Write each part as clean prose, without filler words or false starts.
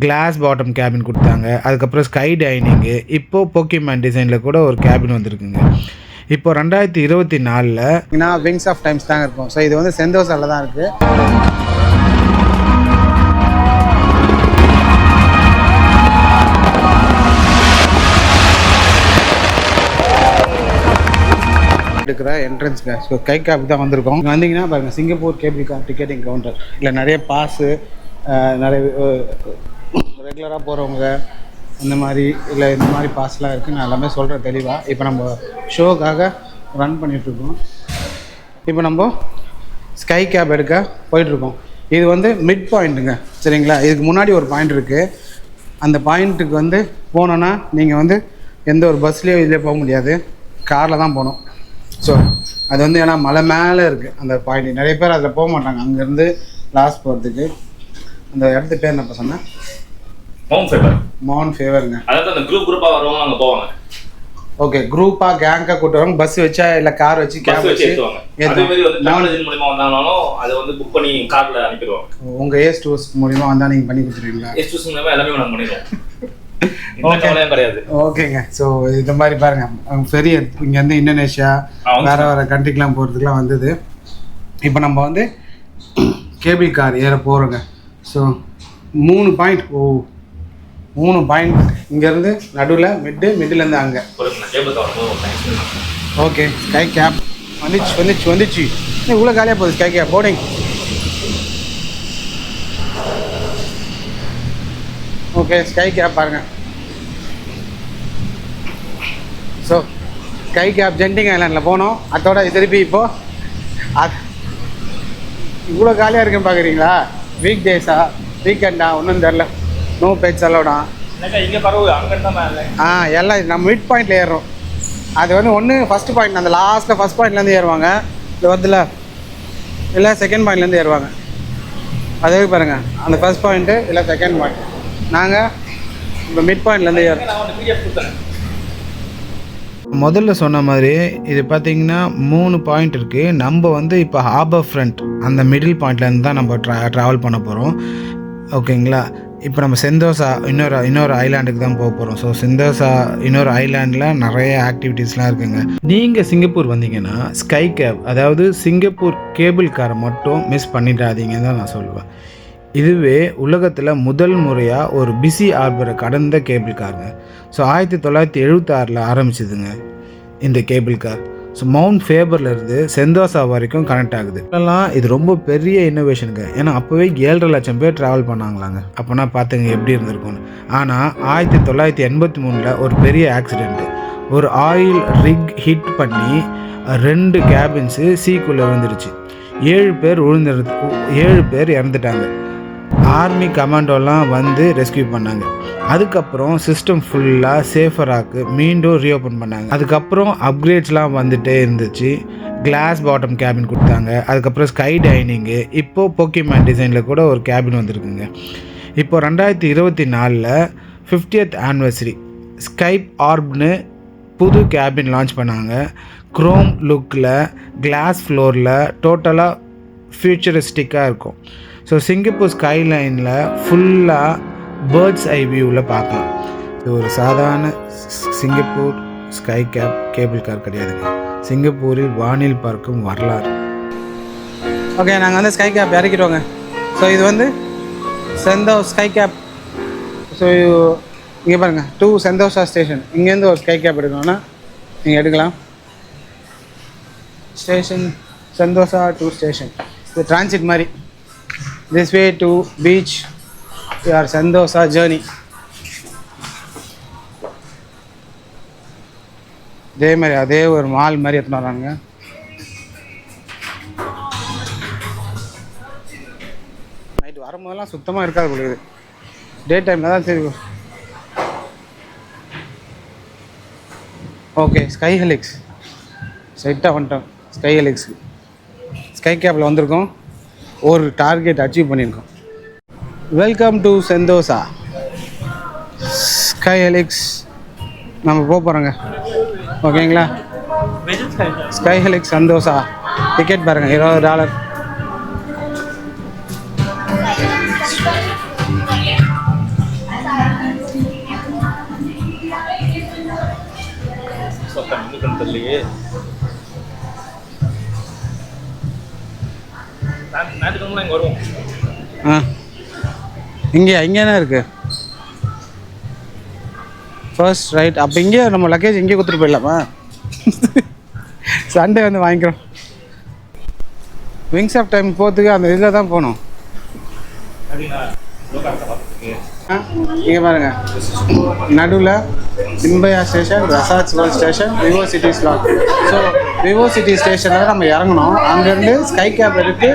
Class bottom cabin கொடுத்தாங்க. அதுக்கப்புறம் sky dining, இப்போது போக்கிமேன் டிசைனில் கூட ஒரு கேபின் வந்துருக்குங்க. இப்போ 2024 விங்ஸ் ஆஃப் டைம்ஸ் தாங்க இருக்கும். ஸோ இது வந்து செந்தோசாவில் தான் இருக்குது. இருக்கிற என்ட்ரன்ஸ்ங்க. ஸோ கை கேப் தான் வந்திருக்கோம். இங்கே வந்தீங்கன்னா பாருங்கள், Singapore cable car ticketing counter. இல்லை நிறைய பாஸு, நிறைய ரெகுலராக போகிறவங்க இந்த மாதிரி, இல்லை இந்த மாதிரி பாஸ்லாம் இருக்குது. நான் எல்லாமே சொல்கிறேன் தெளிவாக. இப்போ நம்ம ஷோக்காக ரன் பண்ணிகிட்ருக்கோம். இப்போ நம்ம ஸ்கை கேப் எடுக்க போயிட்டுருக்கோம். இது வந்து மிட் பாயிண்ட்டுங்க, சரிங்களா? இதுக்கு முன்னாடி ஒரு பாயிண்ட் இருக்குது. அந்த பாயிண்ட்டுக்கு வந்து போனோன்னா நீங்கள் வந்து எந்த ஒரு பஸ்லேயோ இதிலே போக முடியாது, காரில் தான் போகணும். ஸோ அது வந்து ஏன்னா மலை மேலே இருக்குது அந்த பாயிண்ட். நிறைய பேர் அதில் போக மாட்டாங்க, அங்கேருந்து லாஸ்ட் போகிறதுக்கு. அந்த இடத்துக்கு பேர் என்னப்பா சொன்னேன்? மவுண்ட் ஃபேவருங்க. அதாவது அந்த குரூப்பாக வருவாங்க, அங்கே போவாங்க. ஓகே, குரூப்பாக கேங்காக கூட்டு வருவாங்க. பஸ் வச்சா இல்லை கார் வச்சு கேப் வச்சு ஏற்றுவாங்க. அதே மாதிரி வந்து டிராவல் மூலிமா வந்தாலும் அதை வந்து புக் பண்ணி காரில் அனுப்பிடுவாங்க. உங்கள் ஏஸ் டூஸ் மூலிமா வந்தால் நீங்கள் பண்ணி கொடுத்துருவீங்களா? ஏஸ் டூஸ் மூலிமா எல்லாமே நாங்கள் பண்ணிடுவோம். கிடையாது. ஓகேங்க. ஸோ இந்த மாதிரி பாருங்க, பெரிய இங்கேருந்து இந்தோனேஷியா வேற வேற கண்ட்ரிக்கெலாம் போகிறதுக்குலாம் வந்தது. இப்போ நம்ம வந்து கேபிள் கார் ஏற போகிறோங்க. ஸோ 3 பாயிண்ட், 3 பாயிண்ட் இங்கேருந்து நடுவில் மிட்டுலேருந்து அங்கே. ஓகே, ஸ்கை கேப் வந்துச்சு. இவ்வளோ காலியாக போகுது sky cab boarding. Okay, sky cab பாருங்கள். ஸோ ஸ்கை கேப் ஜென்டிங் ஐலாண்டில் போனோம். அதோட திருப்பி இப்போது அது இவ்வளோ காலியாக இருக்குன்னு பார்க்குறீங்களா? வீக் டேஸா வீக்கெண்டா ஒன்றும் தெரில. நோ பெட்ஸ் அலோடா. இங்கே பரவாயில்ல, அங்கே தான் எல்லாம் நம்ம மிட் பாயிண்டில் ஏறுறோம். அது வந்து ஒன்று ஃபஸ்ட்டு பாயிண்ட், அந்த லாஸ்ட்டில் ஃபஸ்ட் பாயிண்ட்லேருந்து ஏறுவாங்க. இது வந்துல இல்லை செகண்ட் பாயிண்ட்லேருந்து ஏறுவாங்க. அதே பாருங்கள், அந்த ஃபஸ்ட் பாயிண்ட்டு இல்லை செகண்ட் பாயிண்ட். நாங்கள் இப்போ மிட் பாயிண்ட்லேருந்து ஏறுறோம். முதல்ல சொன்ன மாதிரி இது பார்த்திங்கன்னா 3 பாயிண்ட் இருக்குது. நம்ம வந்து இப்போ ஹார்பர் ஃப்ரண்ட் அந்த மிடில் பாயிண்ட்லேருந்து தான் நம்ம ட்ராவல் பண்ண போகிறோம். ஓகேங்களா? இப்போ நம்ம செந்தோசா இன்னொரு ஐலாண்டுக்கு தான் போக போகிறோம். ஸோ செந்தோசா இன்னொரு ஐலாண்டில் நிறைய ஆக்டிவிட்டீஸ்லாம் இருக்குங்க. நீங்கள் சிங்கப்பூர் வந்தீங்கன்னா ஸ்கை கேப், அதாவது சிங்கப்பூர் கேபிள் காரை மட்டும் மிஸ் பண்ணிடாதீங்கன்னு தான் நான் சொல்லுவேன். இதுவே உலகத்தில் முதல் முறையாக ஒரு பிஸி ஹார்பரை கடந்த கேபிள் காருங்க. ஸோ 1976 ஆரம்பிச்சிதுங்க இந்த கேபிள் கார். ஸோ மவுண்ட் ஃபேபர்லேருந்து செந்தோசா வரைக்கும் கனெக்ட் ஆகுது. இதெல்லாம் இது ரொம்ப பெரிய இன்னோவேஷனுங்க. ஏன்னா அப்போவே 7.5 லட்சம் பேர் ட்ராவல் பண்ணாங்களாங்க. அப்போனா பார்த்துங்க எப்படி இருந்திருக்கும்னு. ஆனால் 1983 ஒரு பெரிய ஆக்சிடெண்ட்டு. ஒரு ஆயில் ரிக் ஹிட் பண்ணி 2 கேபின்ஸு சீக்குள்ளே விழுந்துருச்சு. 7 பேர் இறந்துட்டாங்க. ஆர்மி கமாண்டோலாம் வந்து ரெஸ்கியூ பண்ணாங்க. அதுக்கப்புறம் சிஸ்டம் ஃபுல்லாக சேஃபராக்கு மீண்டும் ரீஓப்பன் பண்ணாங்க. அதுக்கப்புறம் அப்கிரேட்ஸ்லாம் வந்துகிட்டே இருந்துச்சு. கிளாஸ் பாட்டம் கேபின் கொடுத்தாங்க. அதுக்கப்புறம் ஸ்கை டைனிங்கு, இப்போது போக்கிமேன் டிசைனில் கூட ஒரு கேபின் வந்துருக்குங்க. இப்போ 2024 50th ஆனிவர்சரி ஸ்கைப் ஆர்ப்னு புது கேபின் லான்ச் பண்ணாங்க. குரோம் லுக்கில், கிளாஸ் ஃப்ளோரில், டோட்டலாக ஃபியூச்சரிஸ்டிக்காக இருக்கும். ஸோ சிங்கப்பூர் ஸ்கைலைனில் ஃபுல்லாக பேர்ட்ஸ் ஐ வியூவில் பார்க்கலாம். இது ஒரு சாதாரண சிங்கப்பூர் ஸ்கை கேபிள் கார் கிடையாதுங்க. சிங்கப்பூரில் வானில் பார்க்கும் வரலாறு. ஓகே, நாங்கள் வந்து ஸ்கை கேப் இறக்கிடுவோங்க. ஸோ இது வந்து ஸ்கை கேப். ஸோ இங்கே பாருங்கள், 2 செந்தோசா ஸ்டேஷன். இங்கேருந்து ஒரு ஸ்கை கேப் எடுக்கணும்னா நீங்கள் எடுக்கலாம். Station Sentosa 2 station. இது டிரான்சிட் மாதிரி. This way to beach, your Sentosa journey. அதே ஒரு மால் மாதிரி எடுத்துன்னு வராங்க. நைட்டு வரும்போதெல்லாம் சுத்தமாக இருக்காது போல. டே டைமில் தான் சரி. ஓகே, ஸ்கை ஹெலிக்ஸ் ஸ்ட்ரைட்டாக வந்துட்டோம். ஸ்கை ஹெலிக்ஸ் ஸ்கை கேப்பில் வந்திருக்கோம். ஒரு டார்கெட் அச்சீவ் பண்ணியிருக்கோம். Welcome to Sentosa sky helix. நம்ம போகிறோங்க. ஓகேங்களா? ஸ்கை ஹெலிக்ஸ் செந்தோசா டிக்கெட் பாருங்கள், $20. இருக்குன்னு தெரியலையே. ஞாயிற்றுக்கிழமை இங்கே வருவோம். இங்கே என்ன இருக்குது ஃபர்ஸ்ட் ரைட். அப்போ இங்கே நம்ம லக்கேஜ் இங்கே கொடுத்துட்டு போயிடலாமா? சண்டே வந்து வாங்கிக்கிறோம். விங்ஸ் ஆஃப் டைம் போகிறதுக்கு அந்த இதில் தான் போகணும். இங்கே பாருங்கள், நடுவில் சிம்பையா station, Resorts World station, Vivo City slot. So Vivo City ஸ்டேஷனில் நம்ம இறங்கணும். அங்கேருந்து ஸ்கை கேப் எடுத்து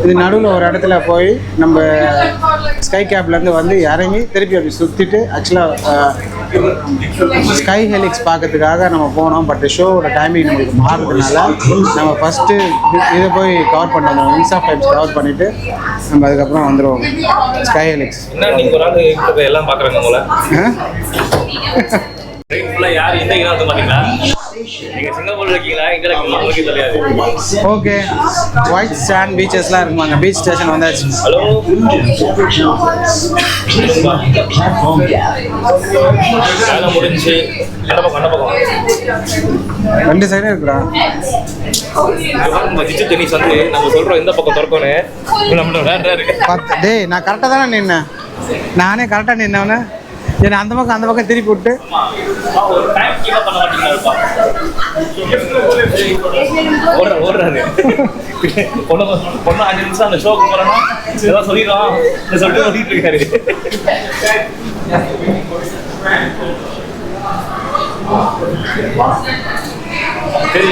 இது நடுவில் ஒரு இடத்துல போய் நம்ம ஸ்கை கேப்லேருந்து வந்து இறங்கி திருப்பி அப்படி சுற்றிட்டு ஆக்சுவலாக ஸ்கை ஹெலிக்ஸ் பார்க்கறதுக்காக நம்ம போனோம். பட் ஷோவோட டைமிங் நம்மளுக்கு மாறுறதுனால நம்ம ஃபஸ்ட்டு இதை போய் கவர் பண்ணோம். விங்ஸ் ஆஃப் டைம்ஸ் கவர் பண்ணிவிட்டு நம்ம அதுக்கப்புறம் வந்துடுவோம் ஸ்கை ஹெலிக்ஸ். எல்லாம் பார்க்குறாங்க உங்களை. யார் எந்த இடம் பார்த்தீங்களா? நீங்கள் சிங்கப்பூரில் இருக்கீங்களா? இங்கே இருக்கீங்களா? தெரியாது. ஓகே, ஒயிட் சாண்ட் பீச்சஸ்லாம் இருக்குமாங்க. பீச் ஸ்டேஷன் வந்தாச்சு. ஹலோ, வேலை முடிஞ்சு என்ன பக்கம்? ரெண்டு சைடும் இருக்குடா. டிஜிட்டல் டென்னிஸ் வந்து நம்ம சொல்கிறோம் இந்த பக்கம் திறக்கணும். நம்மளோட வேற இருக்கு. டேய், நான் கரெக்டாக தானே நின்னேன். நானே கரெக்டாக நின்னவனே என்னை அந்த பக்கம் திருப்பி விட்டு ஓடுறாரு. பொண்ணு 5 நிமிஷம் அந்த ஷோக்கு போறோம்னா ஏதாவது சொல்லிடுறோம் சொல்லிட்டு ஓடிட்டு இருக்காரு. சரி,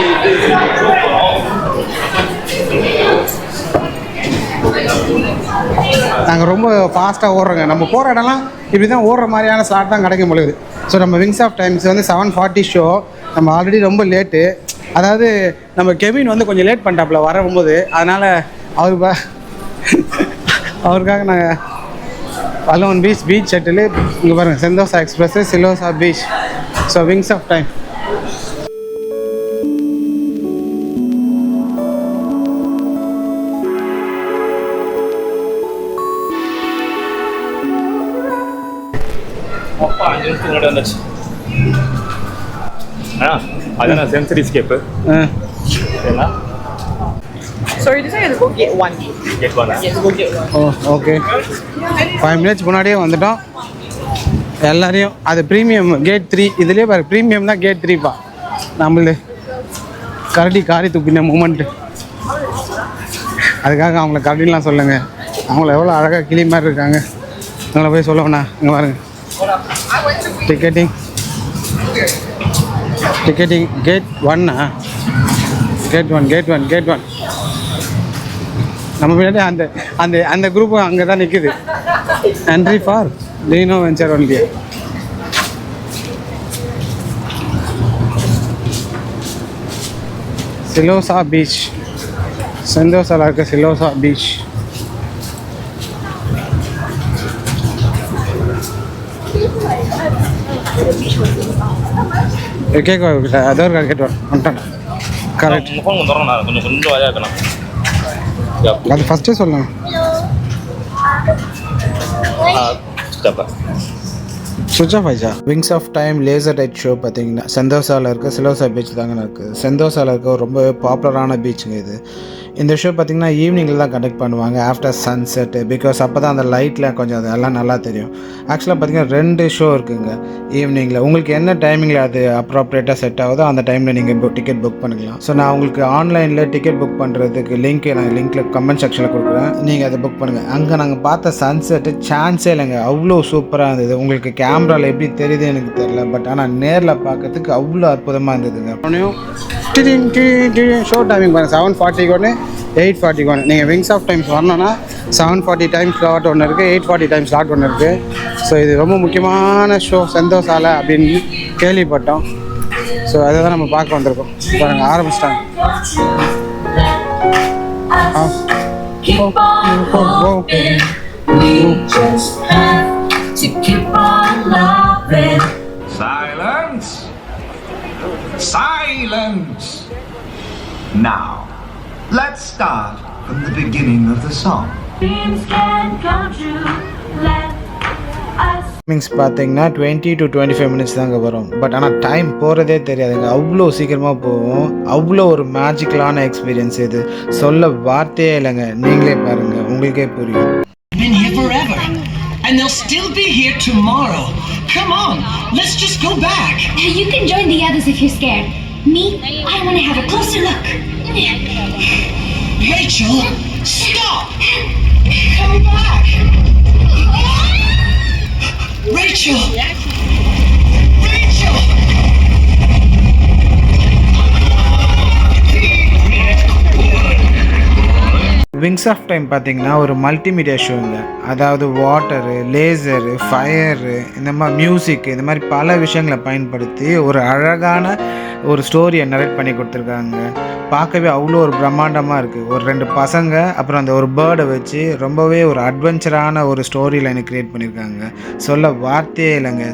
நாங்கள் ரொம்ப ஃபாஸ்ட்டாக ஓடுறோங்க. நம்ம போகிற இடம்லாம் இப்படி தான் ஓடுற மாதிரியான ஸ்லாட் தான் கிடைக்க முடியுது. ஸோ நம்ம விங்ஸ் ஆஃப் டைம்ஸ் வந்து 7:40 ஷோ. நம்ம ஆல்ரெடி ரொம்ப லேட்டு. அதாவது நம்ம கெவின் வந்து கொஞ்சம் லேட் பண்ணிட்டாப்புல வரும்போது. அதனால் அவருக்காக நாங்கள் அலோன் பீச் ஷட்டில் இங்கே பாருங்கள், Sentosa Express, Siloso beach. So Wings of Time. அப்பா 5 நிமிஷத்துக்கு முன்னாடி வந்துச்சு. அதான் சென்சரி ஸ்கேப்பு. சரிங்களா? Sorry, this one is go gate 1. Gate 1. Yes, go gate 1. O okay, 5 minutes முன்னாடியே வந்துட்டோம். எல்லாரையும் அது ப்ரீமியம் கேட் 3. இதுலேயே பாரு, ப்ரீமியம் தான் கேட் 3பா. நம்மளது காரி துப்பின மூமெண்ட்டு. அதுக்காக அவங்கள கரடிலாம் சொல்லுங்கள். அவங்கள எவ்வளோ அழகாக கிளி மாதிரி இருக்காங்க. அவங்கள போய் சொல்லணுண்ணா. இங்கே பாருங்க, டிக்கெட்டிங் கேட் 1. Gate one. நம்ம முன்னாடி அந்த குரூப் அங்கே தான் நிற்குது. Entry for dino venture only. Siloso beach, செந்தோசாவில் இருக்க சிலோசா பீச். கேட்க அதோ இருக்கா? கேட்டு வந்துட்டேன். கரெக்ட். முகம் வந்துடும். கொஞ்சம் வழியாக இருக்கணும். அது ஃபஸ்ட்டே சொல்லலாம். சுவிட்ச் ஆஃப் ஆயிடுச்சா? Wings of time laser light show பார்த்தீங்கன்னா செந்தோசாவில் இருக்க சிலோசா பீச் தாங்க இருக்குது. செந்தோசாவில் இருக்க ரொம்ப பாப்புலரான பீச்சுங்க இது. இந்த ஷோ பார்த்திங்கன்னா ஈவினிங்கில் தான் கண்டக்ட் பண்ணுவாங்க, ஆஃப்டர் சன்செட்டு. பிகாஸ் அப்போ தான் அந்த லைட்டில் கொஞ்சம் அது எல்லாம் நல்லா தெரியும். ஆக்சுவலாக பார்த்திங்கன்னா 2 ஷோ இருக்குங்க ஈவினிங்கில். உங்களுக்கு என்ன டைமிங்கில் அது அப்ராப்ரியேட்டாக செட் ஆகுதோ அந்த டைமில் நீங்கள் டிக்கெட் புக் பண்ணிக்கலாம். ஸோ நான் உங்களுக்கு ஆன்லைனில் டிக்கெட் புக் பண்ணுறதுக்கு நான் லிங்க்கில் கமெண்ட் செக்ஷனில் கொடுக்குறேன். நீங்கள் அதை புக் பண்ணுங்கள். அங்கே நாங்கள் பார்த்த சன்செட்டு சான்ஸே இல்லைங்க, அவ்வளோ சூப்பராக இருந்தது. உங்களுக்கு கேமராவில் எப்படி தெரியுது எனக்கு தெரியல, பட் ஆனால் நேரில் பார்க்கறதுக்கு அவ்வளோ அற்புதமாக இருந்ததுங்க. ஷோ டைமிங் பாருங்கள், 7:40 8:40. நீங்கள் விங்ஸ் ஆஃப் டைம்ஸ் வரணுன்னா 7:40 டைம் ஸ்லாட் ஒன்று இருக்குது, 8:40 டைம் ஸ்லாட் ஒன்று இருக்குது. ஸோ இது ரொம்ப முக்கியமான ஷோ செந்தோசாவில் அப்படின்னு கேள்விப்பட்டோம். ஸோ அதை தான் நம்ம பார்க்க வந்திருக்கோம். பாருங்கள், ஆரம்பிச்சிட்டாங்க. Silence! Now, let's start from the beginning of the song. Dreams can come true. Let us means பார்த்தீங்கன்னா 20 to 25 மினிட்ஸ் தாங்க வரும். பட் ஆனால் டைம் போகிறதே தெரியாதுங்க. அவ்வளோ சீக்கிரமாக போகும். அவ்வளோ ஒரு மேஜிக்கலான எக்ஸ்பீரியன்ஸ் இது. சொல்ல வார்த்தையே இல்லைங்க. நீங்களே பாருங்கள், உங்களுக்கே புரியும். Been here forever, and they'll still be here tomorrow. Come on, let's just go back. You can join the others if you're scared. Me, I want to have a closer look. Rachel, stop! Come back! Rachel! Rachel! Wings of time பார்த்தீங்கன்னா ஒரு multimedia ஷோங்க. அதாவது water, laser, fire, இந்த மாதிரி music, இந்த மாதிரி பல விஷயங்களை பயன்படுத்தி ஒரு அழகான ஒரு ஸ்டோரியை நரேட் பண்ணி கொடுத்துருக்காங்க. பார்க்கவே அவ்வளோ ஒரு பிரம்மாண்டமாக இருக்குது. ஒரு 2 பசங்க அப்புறம் அந்த ஒரு பேர்டை வச்சு ரொம்பவே ஒரு அட்வென்ச்சரான ஒரு ஸ்டோரி லைனை க்ரியேட் பண்ணியிருக்காங்க. சொல்ல வார்த்தையே இல்லைங்க.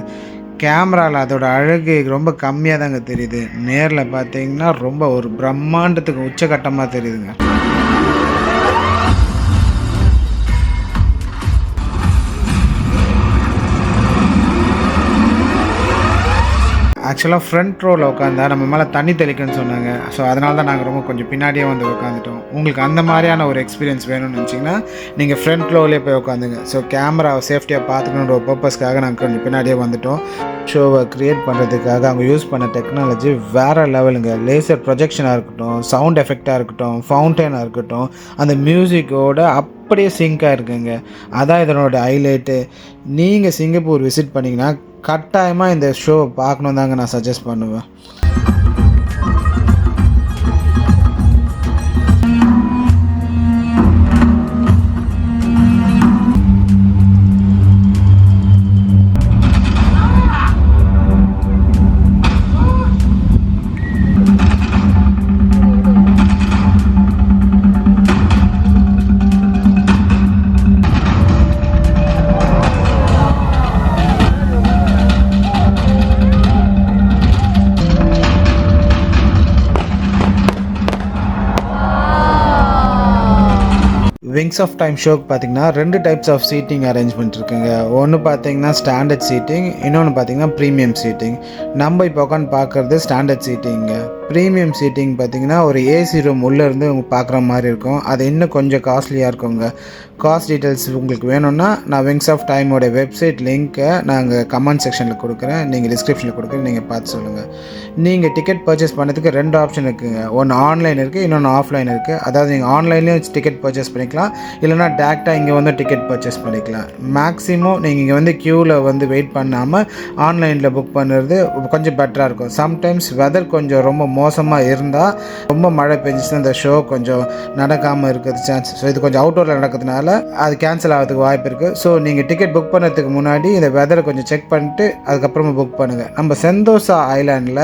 கேமராவில் அதோட அழகு ரொம்ப கம்மியாக தாங்க தெரியுது. நேரில் பார்த்தீங்கன்னா ரொம்ப ஒரு பிரம்மாண்டத்துக்கு உச்சகட்டமாக தெரியுதுங்க. ஆக்சுவலாக ஃப்ரண்ட் ரோவில் உட்காந்தா நம்ம மேலே தண்ணி தெளிக்கணும்னு சொன்னாங்க. ஸோ அதனால தான் நாங்கள் ரொம்ப கொஞ்சம் பின்னாடியே வந்து உட்காந்துட்டோம். உங்களுக்கு அந்த மாதிரியான ஒரு எக்ஸ்பீரியன்ஸ் வேணும்னு நினச்சிங்கன்னா நீங்கள் ஃப்ரண்ட் ரோவிலே போய் உட்காந்துங்க. ஸோ கேமராவை சேஃப்டியாக பார்த்துக்கணுன்ற ஒரு பர்பஸ்க்காக நாங்கள் கொஞ்சம் பின்னாடியே வந்துட்டோம். ஷோவை க்ரியேட் பண்ணுறதுக்காக அவங்க யூஸ் பண்ண டெக்னாலஜி வேறு லெவலுங்க. லேசர் ப்ரொஜெக்ஷனாக இருக்கட்டும், சவுண்ட் எஃபெக்டாக இருக்கட்டும், ஃபவுண்டனாக இருக்கட்டும், அந்த மியூசிக்கோட அப்படியே சிங்காக இருக்குங்க. அதான் இதனோட ஹைலைட்டு. நீங்கள் சிங்கப்பூர் விசிட் பண்ணிங்கன்னா கட்டாயமாக இந்த ஷோ பார்க்கணும் தாங்க நான் சஜஸ்ட் பண்ணுவேன். விங்ஸ் ஆஃப் டைம் ஷோக்கு பார்த்தீங்கன்னா 2 டைப்ஸ் ஆஃப் சீட்டிங் அரேஞ்ச்மெண்ட் இருக்குங்க. ஒன்று பார்த்தீங்கன்னா ஸ்டாண்டர்ட் சீட்டிங், இன்னொன்று பார்த்தீங்கன்னா ப்ரீமியம் சீட்டிங். நம்ம இப்போ உட்காந்து பார்க்குறது ஸ்டாண்டர்ட் சீட்டிங்க. ப்ரீமியம் சீட்டிங் பார்த்தீங்கன்னா ஒரு ஏசி ரூம் உள்ளேருந்து உங்களுக்கு பார்க்குற மாதிரி இருக்கும். அது இன்னும் கொஞ்சம் காஸ்ட்லியாக இருக்குங்க. காஸ்ட் டீட்டெயில்ஸ் உங்களுக்கு வேணும்னா நான் விங்ஸ் ஆஃப் டைமோட வெப்சைட் லிங்க்கை நாங்கள் கமெண்ட் செக்ஷனில் கொடுக்குறேன், நீங்கள் டிஸ்கிரிப்ஷனில் கொடுக்குறேன், நீங்கள் பார்த்து சொல்லுங்கள். நீங்கள் டிக்கெட் பர்ச்சேஸ் பண்ணுறதுக்கு 2 ஆப்ஷன் இருக்குதுங்க. ஒன்று ஆன்லைன் இருக்குது, இன்னொன்று ஆஃப்லைன் இருக்குது. அதாவது நீங்கள் ஆன்லைன்லேயும் டிக்கெட் பர்ச்சேஸ் பண்ணிக்கலாம், இல்லைனா டேரெக்டாக இங்கே வந்து டிக்கெட் பர்ச்சேஸ் பண்ணிக்கலாம். மேக்ஸிமம் நீங்கள் இங்கே வந்து க்யூவில் வந்து வெயிட் பண்ணாமல் ஆன்லைனில் புக் பண்ணுறது கொஞ்சம் பெட்டராக இருக்கும். சம்டைம்ஸ் வெதர் கொஞ்சம் ரொம்ப மோசமாக இருந்தால், ரொம்ப மழை பெஞ்சிச்சுன்னா இந்த ஷோ கொஞ்சம் நடக்காமல் இருக்கிறது சான்ஸ். ஸோ இது கொஞ்சம் அவுட்டோரில் நடக்கிறதுனால அது கேன்சல் ஆகிறதுக்கு வாய்ப்பு இருக்குது. ஸோ நீங்கள் டிக்கெட் புக் பண்ணுறதுக்கு முன்னாடி இந்த வெதரை கொஞ்சம் செக் பண்ணிட்டு அதுக்கப்புறமா புக் பண்ணுங்கள். நம்ம செந்தோசா ஐலாண்டில்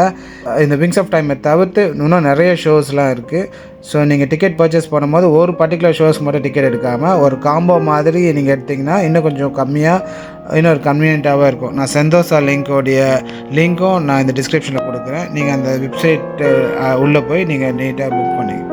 இந்த விங்ஸ் ஆஃப் டைமை தவிர்த்து இன்னும் நிறைய ஷோஸ்லாம் இருக்குது. ஸோ நீங்கள் டிக்கெட் பர்ச்சேஸ் பண்ணும்போது ஒரு பர்டிகுலர் ஷோஸ்க்கு மட்டும் டிக்கெட் எடுக்காமல் ஒரு காம்போ மாதிரி நீங்கள் எடுத்திங்கன்னா இன்னும் கொஞ்சம் கம்மியாக, இன்னொரு கன்வீனியண்ட்டாகவே இருக்கும். நான் செந்தோசா லிங்க்கும் நான் இந்த டிஸ்கிரிப்ஷனில் கொடுக்குறேன். நீங்கள் அந்த வெப்சைட் உள்ளே போய் நீங்கள் நீட்டாக புக் பண்ணிங்க.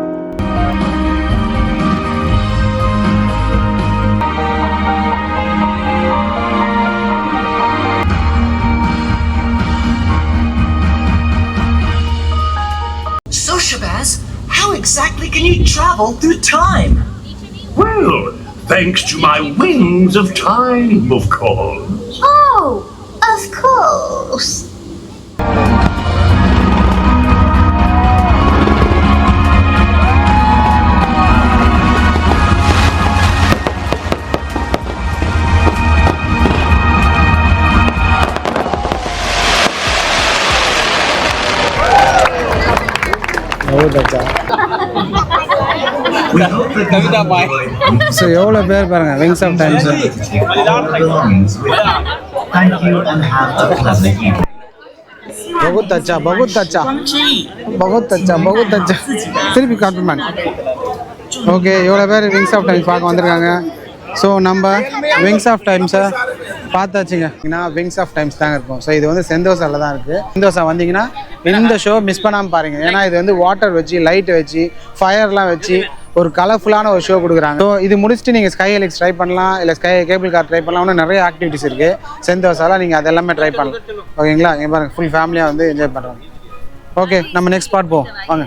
So, Shabazz, how exactly can you travel through time? Well, thanks to my wings of time, of course. Oh, of course. We hope that you enjoyed. So எவ்வளோ பேர் பாருங்கள் wings of time show. Thank you and have a pleasant evening. बहुत अच्छा बहुत अच्छा बहुत अच्छा बहुत अच्छा. திருப்பி காம்ப்ளிமெண்ட். ஓகே, எவ்வளோ பேர் விங்ஸ் ஆஃப் டைம்ஸ் பார்க்க வந்திருக்காங்க. ஸோ நம்ம விங்ஸ் ஆஃப் டைம்ஸை பார்த்தாச்சுங்க. விங்ஸ் ஆஃப் டைம்ஸ் தாங்க இருக்கும். ஸோ இது வந்து செந்தோசாவில் தான் இருக்குது. செந்தோசா வந்தீங்கன்னா இந்த ஷோ மிஸ் பண்ணாமல் பாருங்கள். ஏன்னா இது வந்து வாட்டர் வச்சு, லைட் வச்சு, ஃபயர்லாம் வச்சு ஒரு கலர்ஃபுல்லான ஒரு ஷோ கொடுக்குறாங்க. ஸோ இது முடிச்சுட்டு நீங்கள் ஸ்கை ஹெலிக்ஸ் ட்ரை பண்ணலாம், இல்லை ஸ்கை கேபிள் கார் ட்ரை பண்ணலாம். இன்னும் நிறைய ஆக்டிவிட்டிஸ் இருக்குது செந்தோசாவில், நீங்கள் அதெல்லாமே ட்ரை பண்ணலாம். ஓகேங்களா? இங்கே பாருங்கள் ஃபுல் ஃபேமிலியாக வந்து என்ஜாய் பண்ணுறாங்க. ஓகே, நம்ம நெக்ஸ்ட் ஸ்பாட் போவோம் வாங்க.